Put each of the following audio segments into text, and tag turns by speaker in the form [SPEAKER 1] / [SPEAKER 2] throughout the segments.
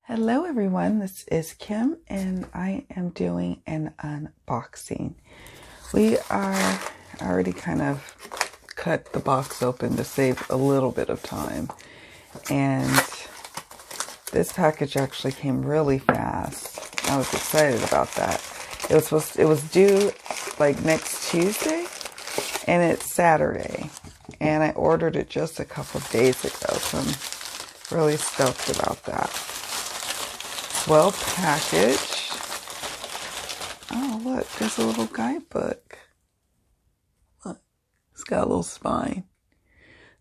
[SPEAKER 1] Hello everyone, this is Kim and I am doing an unboxing. I already kind of cut the box open to save a little bit of time. And this package actually came really fast. I was excited about that. It was due like next Tuesday and it's Saturday. And I ordered it just a couple of days ago, so I'm really stoked about that. Well packaged. Oh, look, there's a little guidebook. Look, it's got a little spine.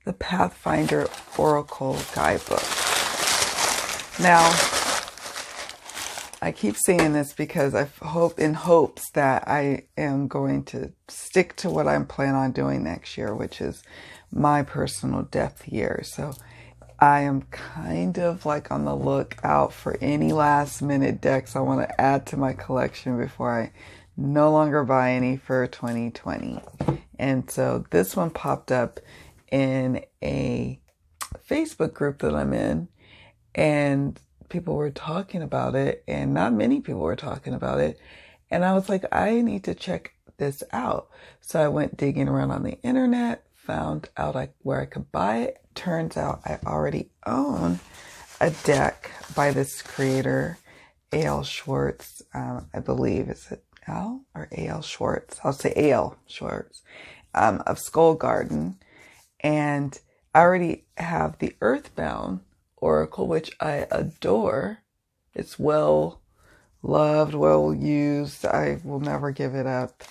[SPEAKER 1] The Pathfinder Oracle Guidebook. Now, I keep saying this because in hopes that I am going to stick to what I'm planning on doing next year, which is my personal depth year. So I am kind of like on the lookout for any last minute decks I want to add to my collection before I no longer buy any for 2020. And so this one popped up in a Facebook group that I'm in, and people were talking about it, and not many people were talking about it. And I was like, I need to check this out. So I went digging around on the internet, found out where I could buy it. Turns out I already own a deck by this creator, A.L. Schwartz. I believe, is it Al or A.L. Schwartz? I'll say A.L. Schwartz of Skullgarden. And I already have the Earthbound Oracle, which I adore. It's well loved, well used. I will never give it up.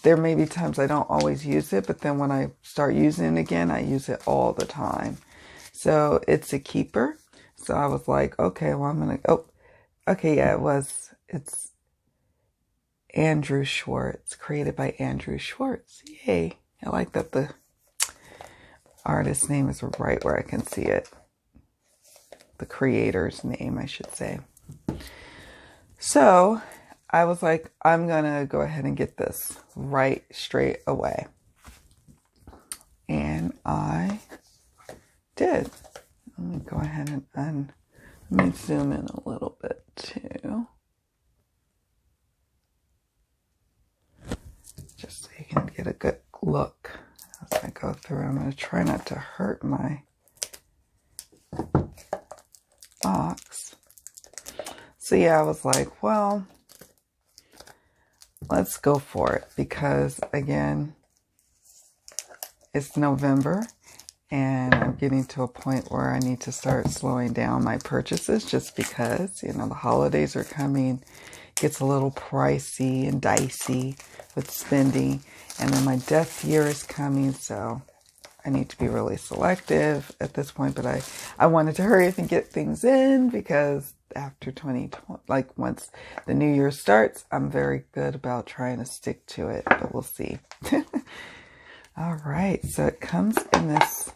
[SPEAKER 1] There may be times I don't always use it, but then when I start using it again, I use it all the time. So it's a keeper. So I was like, okay, well, it's Andrew Schwartz, created by Andrew Schwartz. Yay. I like that the artist's name is right where I can see it. The creator's name, I should say. So I was like, I'm going to go ahead and get this right straight away. And I did. Let me go ahead and let me zoom in a little bit too. Just so you can get a good look as I go through. I'm going to try not to hurt my box. So yeah, I was like, well, let's go for it, because again, it's November and I'm getting to a point where I need to start slowing down my purchases, just because, you know, the holidays are coming. It gets a little pricey and dicey with spending, and then my death year is coming, so I need to be really selective at this point. But I wanted to hurry up and get things in, because after 2020, like once the new year starts, I'm very good about trying to stick to it, but we'll see. All right, so it comes in this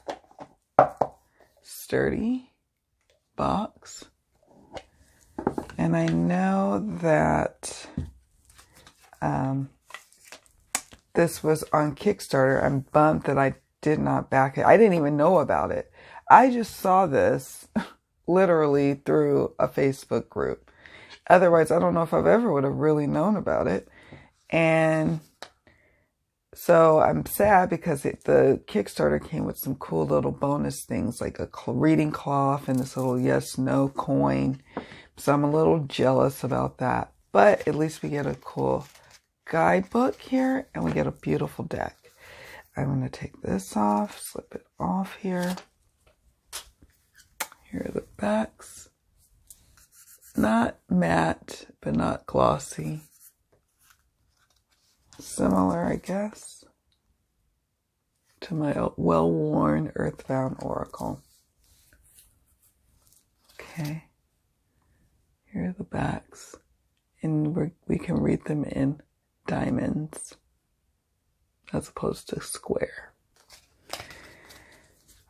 [SPEAKER 1] sturdy box, and I know that this was on Kickstarter. I'm bummed that I did not back it. I didn't even know about it. I just saw this literally through a Facebook group. Otherwise, I don't know if I've ever would have really known about it. And so I'm sad, because the Kickstarter came with some cool little bonus things, like a reading cloth and this little yes/no coin. So I'm a little jealous about that. But at least we get a cool guidebook here, and we get a beautiful deck. I'm going to take this off, slip it off here. Here are the backs. Not matte, but not glossy. Similar, I guess, to my well-worn Earthbound Oracle. Okay. Here are the backs. And we can read them in diamonds as opposed to square.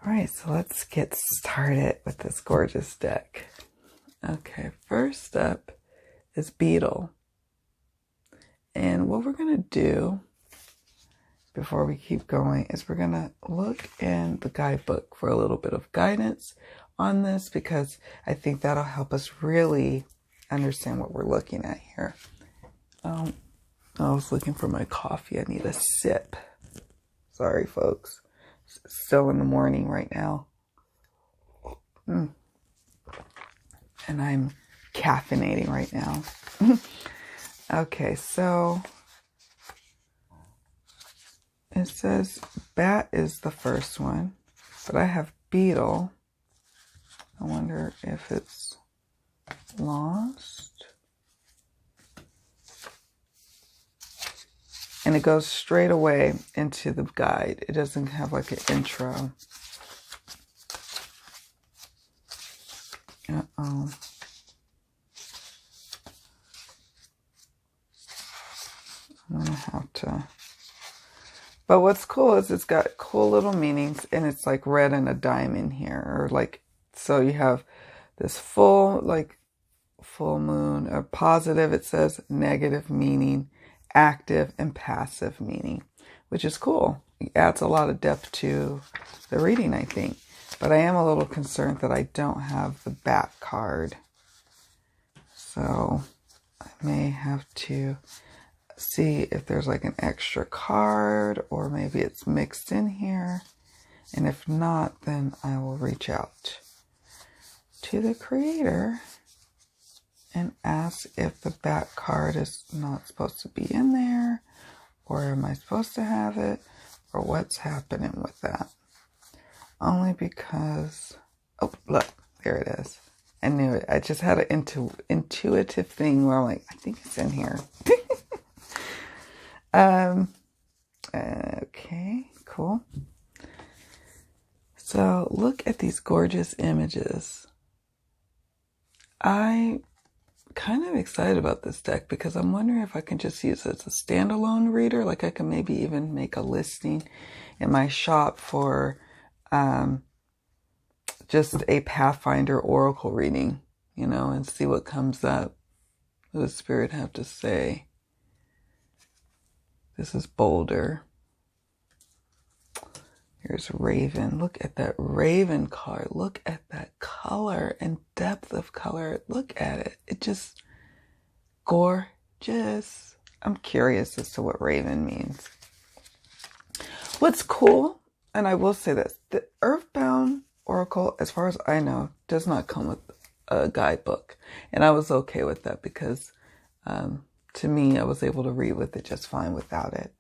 [SPEAKER 1] All right, so let's get started with this gorgeous deck. Okay, first up is Beetle. And what we're going to do before we keep going is we're going to look in the guidebook for a little bit of guidance on this because I think that'll help us really understand what we're looking at here. I was looking for my coffee. I need a sip. Sorry, folks. Still in the morning right now. And I'm caffeinating right now. Okay, so it says bat is the first one, but I have beetle. I wonder if it's lost. And it goes straight away into the guide. It doesn't have like an intro. Uh-oh. I'm gonna have to. But what's cool is it's got cool little meanings, and it's like red and a diamond here, or like, so you have this full moon, or positive, it says negative meaning, active and passive meaning, which is cool. It adds a lot of depth to the reading, I think. But I am a little concerned that I don't have the bat card. So I may have to see if there's like an extra card, or maybe it's mixed in here. And if not, then I will reach out to the creator and ask if the bat card is not supposed to be in there, or am I supposed to have it, or what's happening with that. Only because, oh, look, there it is. I knew it. I just had an intuitive thing where I'm like, I think it's in here. Okay, cool. So look at these gorgeous images. I'm kind of excited about this deck because I'm wondering if I can just use it as a standalone reader. Like I can maybe even make a listing in my shop for just a Pathfinder Oracle reading, you know, and see what comes up. What does Spirit have to say? This is Boulder. Here's Raven. Look at that Raven card. Look at that color and depth of color. Look at it. It just gorgeous. I'm curious as to what Raven means. What's cool, and I will say this, the Earthbound Oracle, as far as I know, does not come with a guidebook. And I was okay with that because to me, I was able to read with it just fine without it.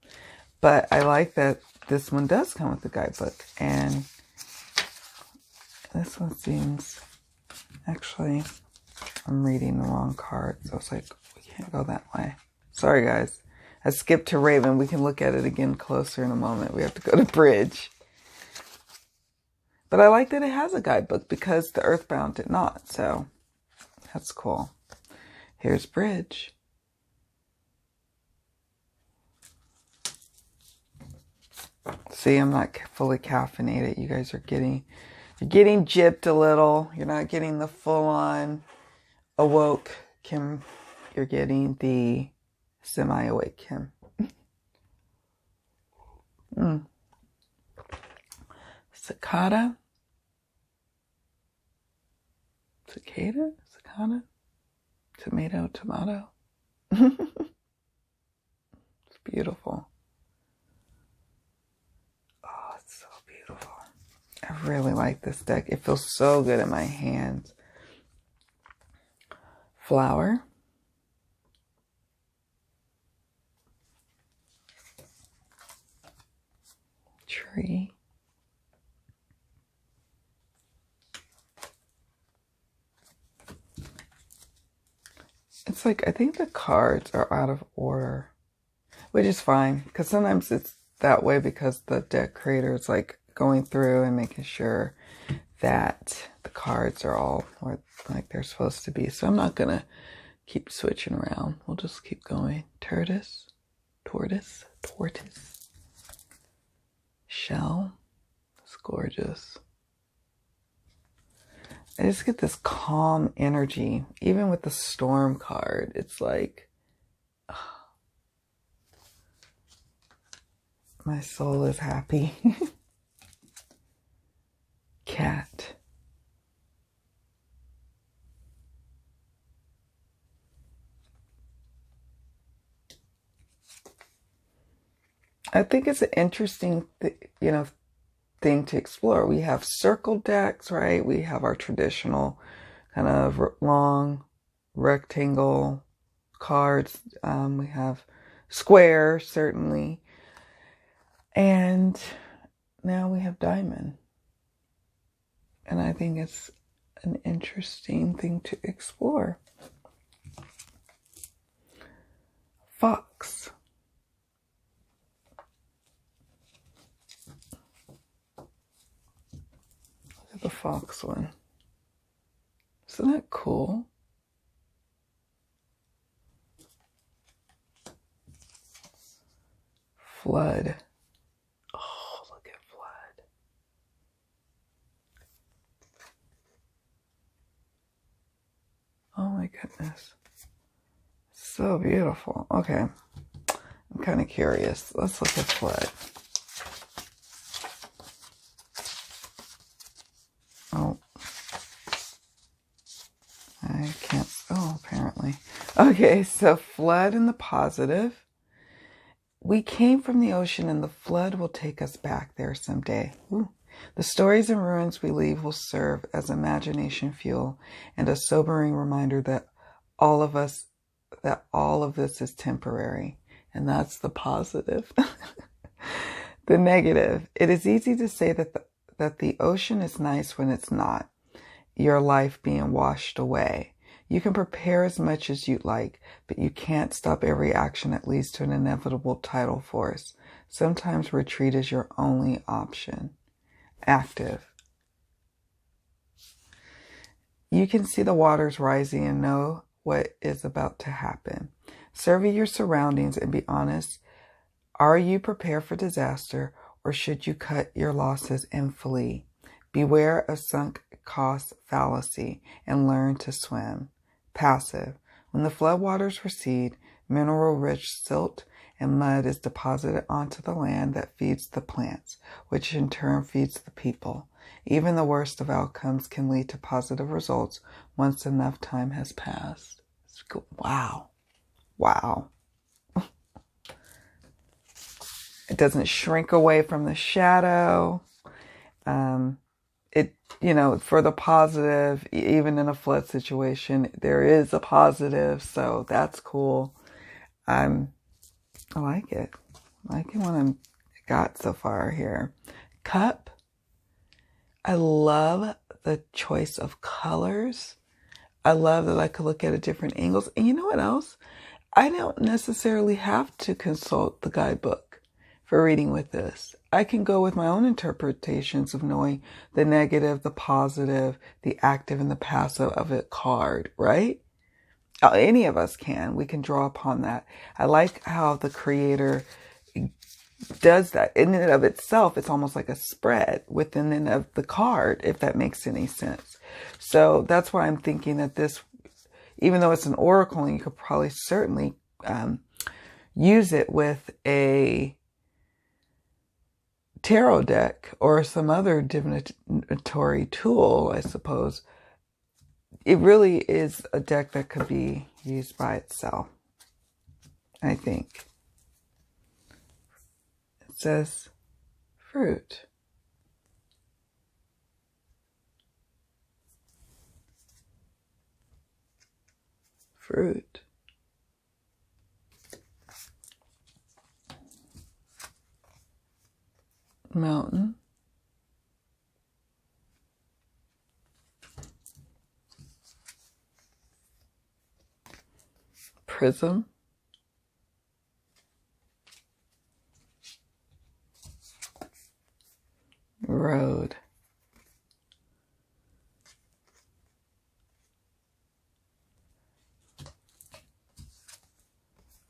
[SPEAKER 1] But I like that this one does come with the guidebook. And this one seems, actually, I'm reading the wrong card. So it's like, we can't go that way. Sorry, guys. I skipped to Raven. We can look at it again closer in a moment. We have to go to Bridge. But I like that it has a guidebook because the Earthbound did not. So that's cool. Here's Bridge. See, I'm not fully caffeinated. You guys are you're getting gypped a little. You're not getting the full-on awoke Kim. You're getting the semi-awake Kim. Cicada? Cicada? Cicada? Tomato? It's beautiful. Oh, it's so beautiful. I really like this deck. It feels so good in my hands. Flower. Tree. It's like, I think the cards are out of order, which is fine, because sometimes it's that way because the deck creator is like going through and making sure that the cards are all like they're supposed to be. So I'm not going to keep switching around. We'll just keep going. Tortoise, shell. It's gorgeous. I just get this calm energy. Even with the storm card, it's like, oh, my soul is happy. Cat. I think it's an interesting, thing to explore. We have circle decks, right? We have our traditional kind of long rectangle cards. We have square, certainly. And now we have diamond. And I think it's an interesting thing to explore. Fox. Look at the fox one. Isn't that cool? Flood. Oh, look at flood. Oh my goodness. So beautiful. Okay. I'm kind of curious. Let's look at flood. Oh. I can't. Oh, apparently. Okay, so flood in the positive. We came from the ocean and the flood will take us back there someday. Ooh. The stories and ruins we leave will serve as imagination fuel and a sobering reminder that all of this is temporary. And that's the positive. The negative. It is easy to say that the ocean is nice when it's not. Your life being washed away. You can prepare as much as you'd like, but you can't stop every action that leads to an inevitable tidal force. Sometimes retreat is your only option. Active. You can see the waters rising and know what is about to happen. Survey your surroundings and be honest. Are you prepared for disaster, or should you cut your losses and flee? Beware of sunk cost fallacy and learn to swim. Passive. When the floodwaters recede, mineral-rich silt and mud is deposited onto the land that feeds the plants, which in turn feeds the people. Even the worst of outcomes can lead to positive results once enough time has passed. Wow. Wow. It doesn't shrink away from the shadow. For the positive, even in a flood situation, there is a positive. So that's cool. I like it. I like it what I've got so far here. Cup. I love the choice of colors. I love that I could look at it different angles. And you know what else? I don't necessarily have to consult the guidebook for reading with this. I can go with my own interpretations of knowing the negative, the positive, the active, and the passive of a card, right? Any of us can. We can draw upon that. I like how the creator does that. In and of itself, it's almost like a spread within and of the card, if that makes any sense. So that's why I'm thinking that this, even though it's an oracle, and you could probably certainly use it with a tarot deck or some other divinatory tool, I suppose. It really is a deck that could be used by itself, I think. It says fruit. Fruit. Mountain. Prism. Road.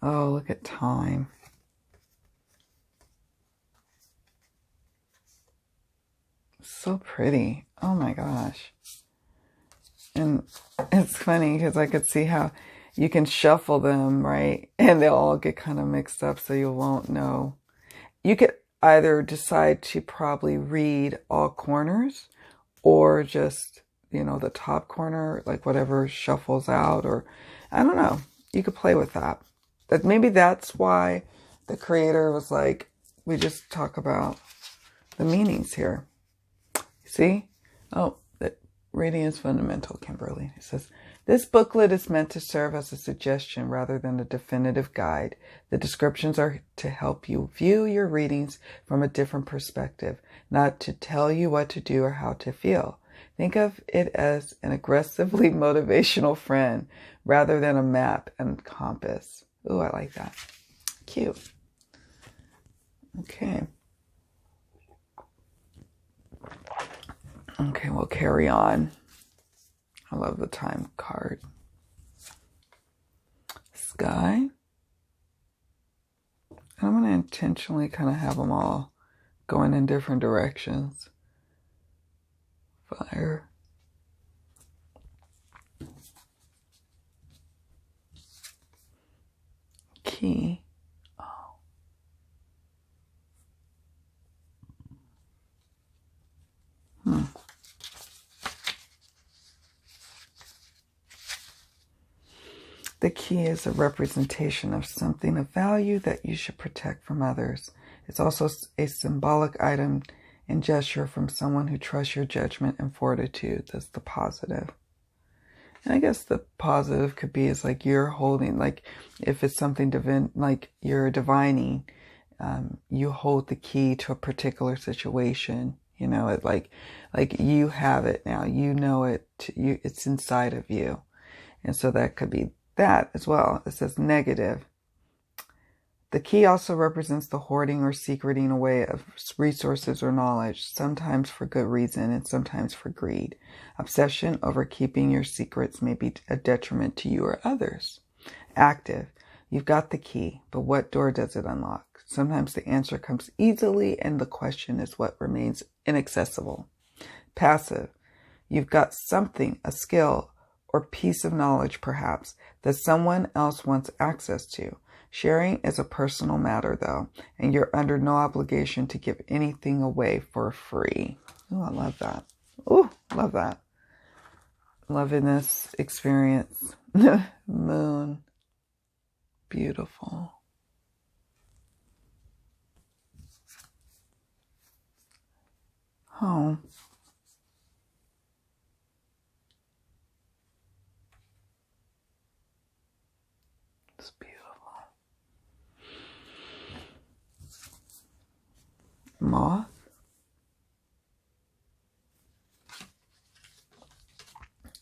[SPEAKER 1] Oh, look at time. So pretty. Oh my gosh. And it's funny because I could see how you can shuffle them, right? And they'll all get kind of mixed up so you won't know. You could either decide to probably read all corners or just, the top corner, like whatever shuffles out, or I don't know. You could play with that. But maybe that's why the creator was like, we just talk about the meanings here. See? Oh, reading is fundamental, Kimberly. It says, this booklet is meant to serve as a suggestion rather than a definitive guide. The descriptions are to help you view your readings from a different perspective, not to tell you what to do or how to feel. Think of it as an aggressively motivational friend rather than a map and compass. Ooh, I like that. Cute. Okay. Okay, we'll carry on. I love the time card. Sky. I'm going to intentionally kind of have them all going in different directions. Fire. Key. Oh. The key is a representation of something of value that you should protect from others. It's also a symbolic item and gesture from someone who trusts your judgment and fortitude. That's the positive. And I guess the positive could be is like you're holding, like if it's something divine, like you're divining, you hold the key to a particular situation. You know, it like you have it now. You know it. It's inside of you, and so that could be that as well. It says negative. The key also represents the hoarding or secreting away of resources or knowledge, sometimes for good reason and sometimes for greed. Obsession over keeping your secrets may be a detriment to you or others. Active. You've got the key, but what door does it unlock? Sometimes the answer comes easily and the question is what remains inaccessible. Passive. You've got something, a skill, or piece of knowledge perhaps, that someone else wants access to. Sharing is a personal matter though, and you're under no obligation to give anything away for free. Oh, I love that. Oh, love that. Loving this experience. Moon. Beautiful. Home. It's beautiful. Moth.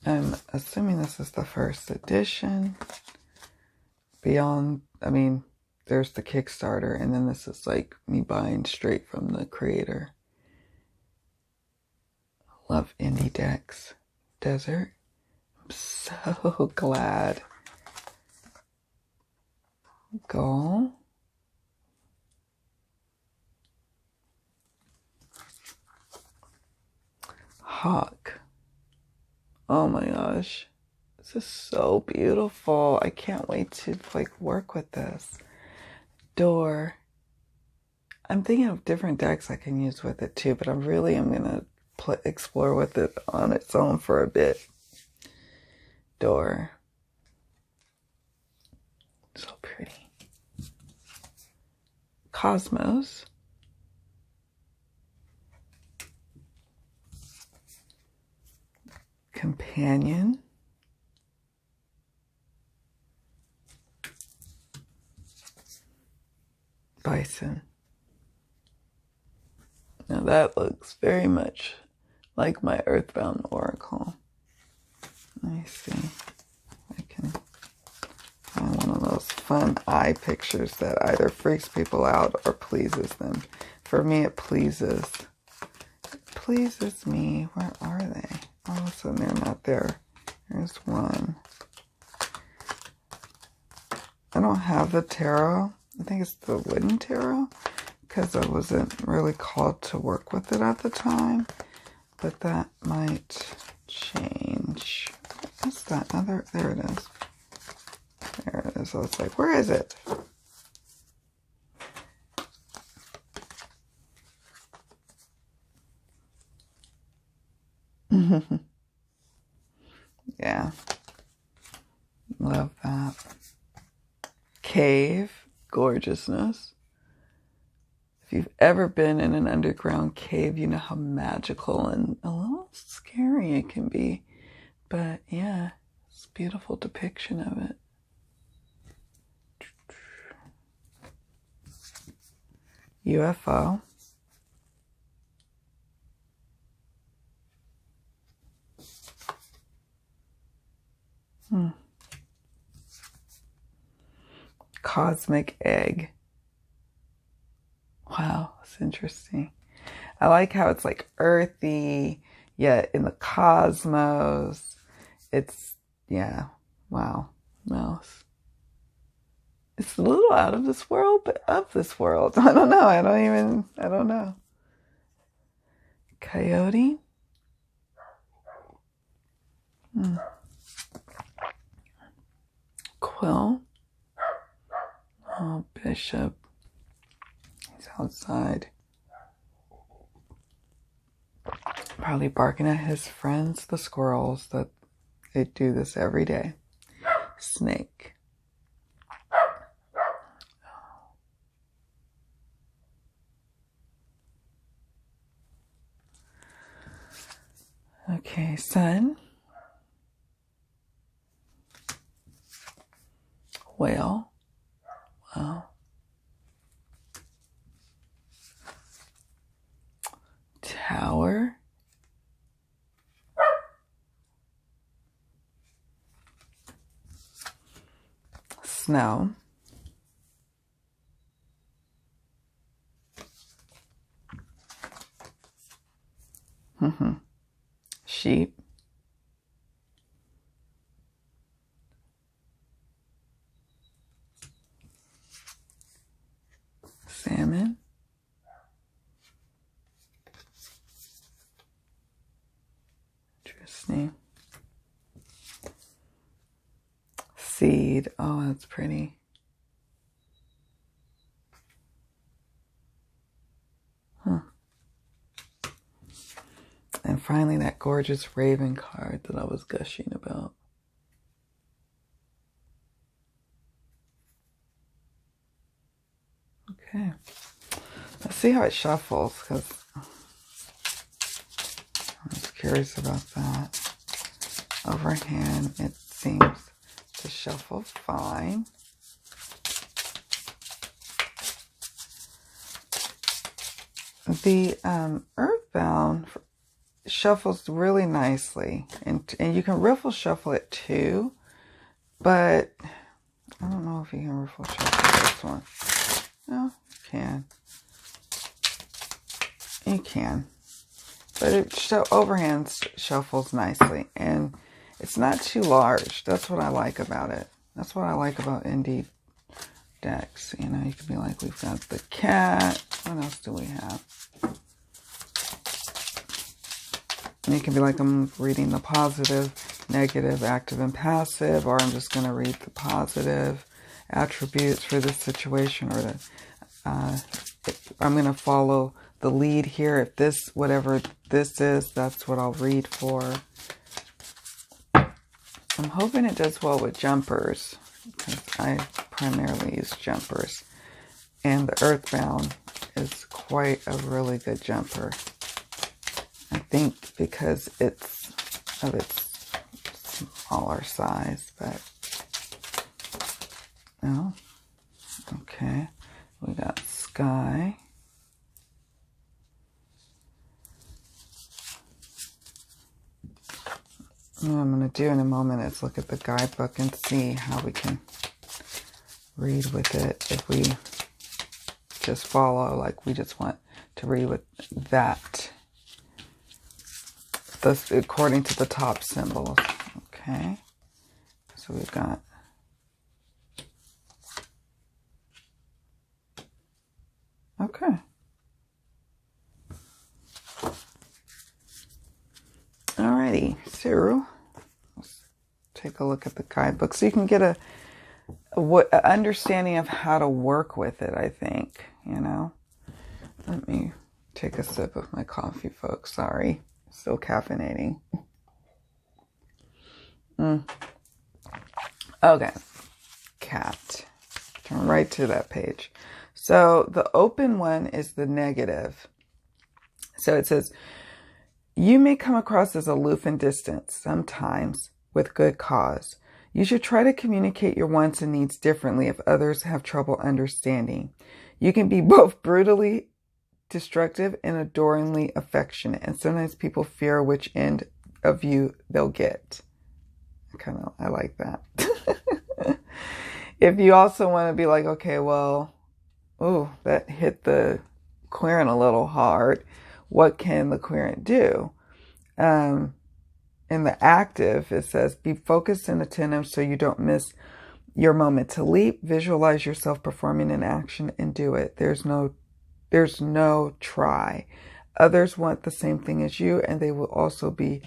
[SPEAKER 1] I'm assuming this is the first edition. Beyond, I mean, there's the Kickstarter, and then this is like me buying straight from the creator. Love indie decks. Desert. I'm so glad. Goal. Hawk. Oh my gosh. This is so beautiful. I can't wait to work with this. Door. I'm thinking of different decks I can use with it too, but I'm going to explore with it on its own for a bit. Door. So pretty. Cosmos. Companion. Bison. Now that looks very much like my Earthbound Oracle. Let me see. I can find one of those fun eye pictures that either freaks people out or pleases them. For me, it pleases. It pleases me. Where are they? All of a sudden, they're not there. There's one. I don't have the tarot. I think it's the wooden tarot because I wasn't really called to work with it at the time. But that might change. What's that? Other? There it is. There it is. I was like, where is it? Yeah. Love that. Cave. Gorgeousness. If you've ever been in an underground cave, you know how magical and a little scary it can be. But yeah, it's a beautiful depiction of it. UFO. Cosmic egg. Wow, that's interesting. I like how it's like earthy, yet in the cosmos, it's, yeah, wow. Well, it's a little out of this world, but of this world. I don't know. I don't know. Coyote. Quill. Oh, Bishop. He's outside. Probably barking at his friends, the squirrels, that they do this every day. Snake. Okay, sun. Whale. Wow. Tower. Snow. Sheep. Salmon. Interesting. Seed. Oh, that's pretty. And finally, that gorgeous raven card that I was gushing about. Okay. Let's see how it shuffles, because I was curious about that. Overhand, it seems to shuffle fine. The Earthbound shuffles really nicely, and you can riffle shuffle it too, but I don't know if you can riffle shuffle this one. No, you can. You can, but it overhand shuffles nicely, and it's not too large. That's what I like about it. That's what I like about indie decks. You know, you can be like, we've got the cat. What else do we have? And you can be like, I'm reading the positive, negative, active, and passive, or I'm just going to read the positive attributes for this situation, or the I'm going to follow the lead here. If this, whatever this is, that's what I'll read for. I'm hoping it does well with jumpers, because I primarily use jumpers. And the Earthbound is quite a really good jumper. I think because it's of its smaller size, but no. Okay, we got sky. What I'm going to do in a moment is look at the guidebook and see how we can read with it. If we just follow, like we just want to read with that. This, according to the top symbols. Okay. So we've got okay. Alrighty, so let's take a look at the guidebook so you can get a understanding of how to work with it, I think, you know. Let me take a sip of my coffee, folks. Sorry. Still caffeinating. Okay. Cat. Turn right to that page. So the open one is the negative. So it says, you may come across as aloof and distant sometimes with good cause. You should try to communicate your wants and needs differently if others have trouble understanding. You can be both brutally destructive and adoringly affectionate, and sometimes people fear which end of you they'll get. I like that. If you also want to be like, okay, well, ooh, that hit the querent a little hard. What can the querent do? In the active, it says, be focused and attentive so you don't miss your moment to leap. Visualize yourself performing an action and do it. There's no try. Others want the same thing as you, and they will also be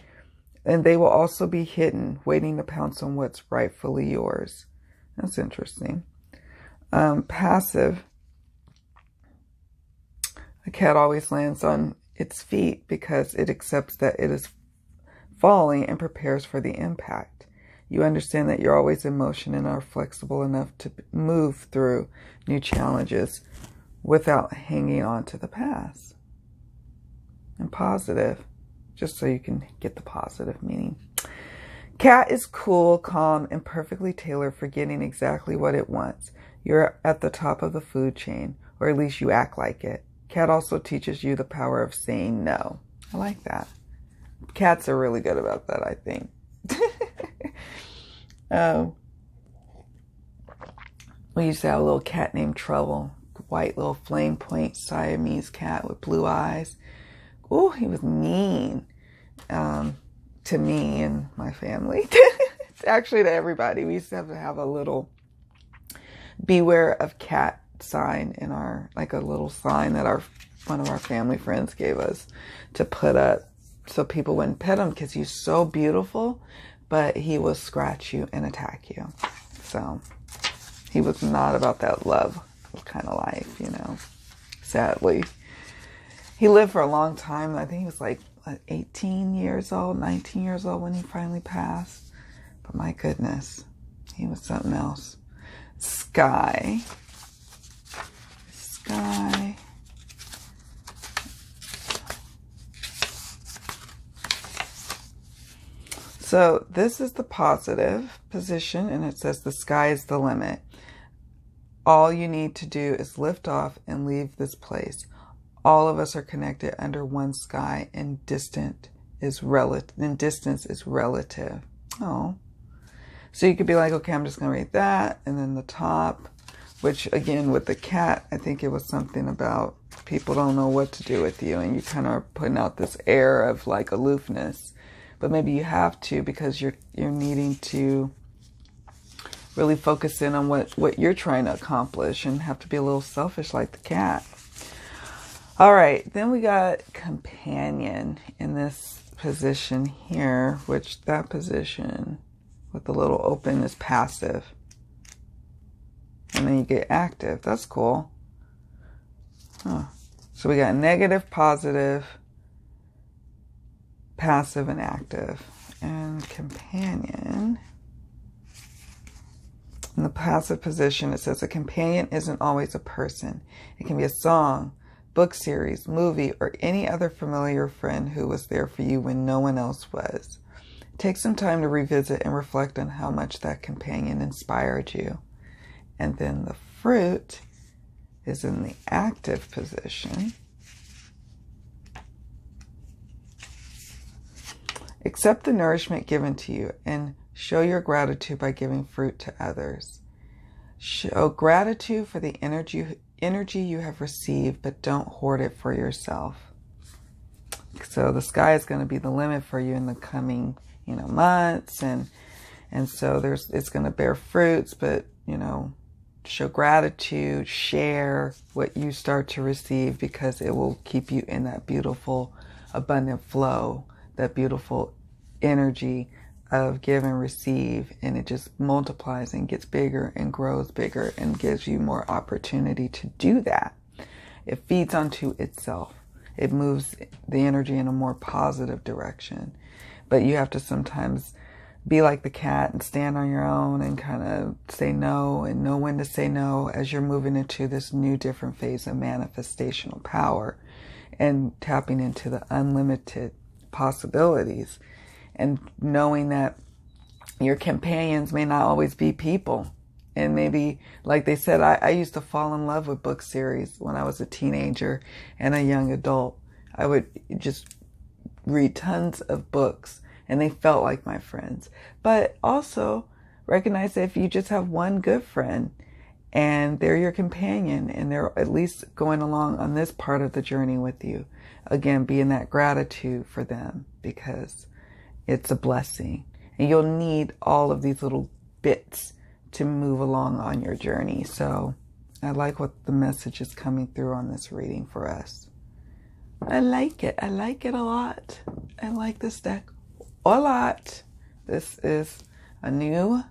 [SPEAKER 1] hidden, waiting to pounce on what's rightfully yours. That's interesting. Passive. A cat always lands on its feet because it accepts that it is falling and prepares for the impact. You understand that you're always in motion and are flexible enough to move through new challenges without hanging on to the past. And positive, just so you can get the positive meaning. Cat is cool, calm, and perfectly tailored for getting exactly what it wants. You're at the top of the food chain, or at least you act like it. Cat also teaches you the power of saying no. I like that. Cats are really good about that, I think. We used to have a little cat named Trouble. White little flame point Siamese cat with blue eyes. Oh, he was mean to me and my family. Actually, to everybody. We used to have a little beware of cat sign in our, like a little sign that one of our family friends gave us to put up so people wouldn't pet him because he's so beautiful, but he will scratch you and attack you. So he was not about that love kind of life, you know, sadly. He lived for a long time. I think he was like 18 years old, 19 years old when he finally passed. But my goodness, he was something else. Sky. So this is the positive position, and it says the sky is the limit. All you need to do is lift off and leave this place. All of us are connected under one sky, and distance is relative. Oh. So you could be like, okay, I'm just going to read that. And then the top, which again, with the cat, I think it was something about people don't know what to do with you. And you kind of are putting out this air of like aloofness. But maybe you have to, because you're needing to really focus in on what you're trying to accomplish and have to be a little selfish like the cat. All right, then we got companion in this position here, which that position with the little open is passive. And then you get active. That's cool. Huh. So we got negative, positive, passive, and active. And companion. In the passive position, it says a companion isn't always a person. It can be a song, book series, movie, or any other familiar friend who was there for you when no one else was. Take some time to revisit and reflect on how much that companion inspired you. And then the fruit is in the active position. Accept the nourishment given to you and show your gratitude by giving fruit to others. Show gratitude for the energy you have received, but don't hoard it for yourself. So the sky is going to be the limit for you in the coming, months, and so it's going to bear fruits, but show gratitude, share what you start to receive, because it will keep you in that beautiful, abundant flow, that beautiful energy of give and receive, and it just multiplies and gets bigger and grows bigger and gives you more opportunity to do that. It feeds onto itself. It moves the energy in a more positive direction. But you have to sometimes be like the cat and stand on your own and kind of say no and know when to say no as you're moving into this new different phase of manifestational power and tapping into the unlimited possibilities, and knowing that your companions may not always be people. And maybe, like they said, I used to fall in love with book series when I was a teenager and a young adult. I would just read tons of books and they felt like my friends. But also recognize that if you just have one good friend and they're your companion and they're at least going along on this part of the journey with you, again, be in that gratitude for them, because it's a blessing. And you'll need all of these little bits to move along on your journey. So I like what the message is coming through on this reading for us. I like it. I like it a lot. I like this deck a lot. This is a new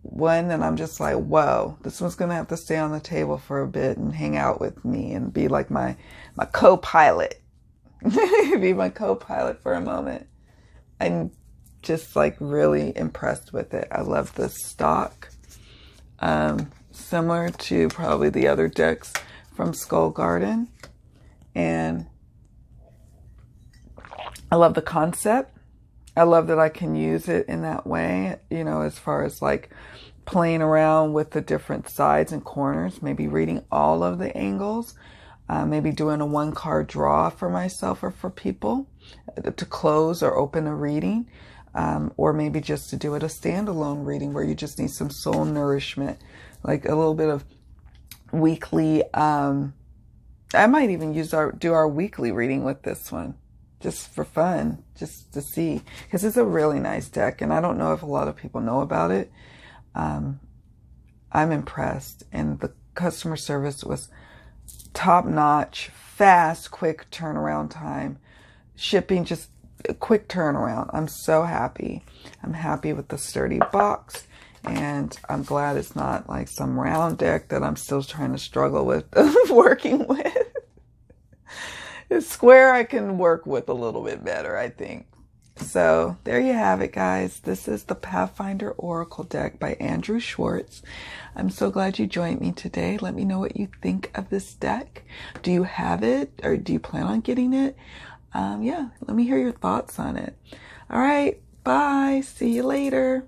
[SPEAKER 1] one and I'm just like, whoa, this one's going to have to stay on the table for a bit and hang out with me and be like my co-pilot. Be my co-pilot for a moment. I'm just like really impressed with it. I love the stock. Similar to probably the other decks from Skullgarden. And I love the concept. I love that I can use it in that way, you know, as far as like playing around with the different sides and corners, maybe reading all of the angles, maybe doing a 1-card draw for myself or for people to close or open a reading, or maybe just to do it a standalone reading where you just need some soul nourishment, like a little bit of weekly. I might even do our weekly reading with this one, just for fun, just to see, because it's a really nice deck, and I don't know if a lot of people know about it. I'm impressed, and the customer service was top notch, fast, quick turnaround time, shipping, just a quick turnaround. I'm so happy. I'm happy with the sturdy box, and I'm glad it's not like some round deck that I'm still trying to struggle with working with. It's square I can work with a little bit better, I think. So there you have it, guys. This is the Pathfinder Oracle deck by Andy Schwartz. I'm so glad you joined me today. Let me know what you think of this deck. Do you have it, or do you plan on getting it? Yeah, let me hear your thoughts on it. All right, bye. See you later.